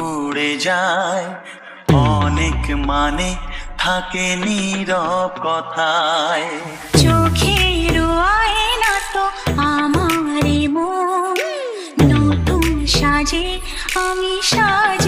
উড়ে যায়, অনেক মানে থাকে নীরব কথায়। চোখের আয়না তো আমারই মন, নতুন সাজে আমি সাজ